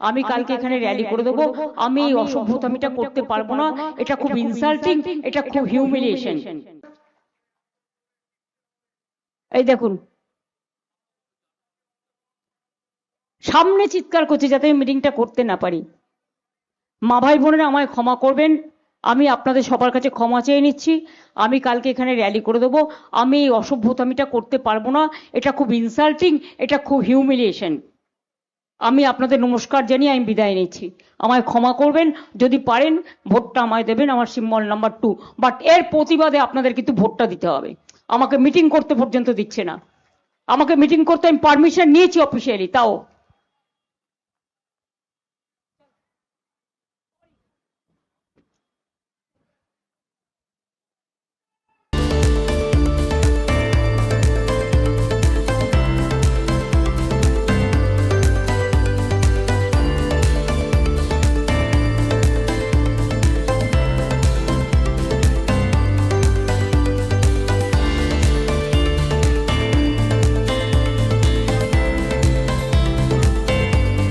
আমি কালকে এখানে র্যালি করে দেবো, আমি এই অসভ্যতামিটা করতে পারবো না, এটা খুব ইনসাল্টিং, এটা খুব হিউমিলিয়েশন। এই দেখুন সামনে চিৎকার করছে যাতে আমি মিটিংটা করতে না পারি। মা ভাই বোনেরা আমায় ক্ষমা করবেন, আমি আপনাদের সবার কাছে ক্ষমা চেয়ে নিচ্ছি। আমি কালকে এখানে র্যালি করে দেবো, আমি এই অসভ্যতামিটা করতে পারবো না, এটা খুব ইনসাল্টিং, এটা খুব হিউমিলিয়েশন। আমি আপনাদের নমস্কার জানিয়ে আমি বিদায় নিচ্ছি। আমায় ক্ষমা করবেন, যদি পারেন ভোটটা আমায় দেবেন, আমার সিম্বল নাম্বার 2। বাট এর প্রতিবাদে আপনাদের কিন্তু ভোটটা দিতে হবে। আমাকে মিটিং করতে পর্যন্ত দিচ্ছে না, আমাকে মিটিং করতে আমি পারমিশন নিয়েছি অফিসিয়ালি, তাও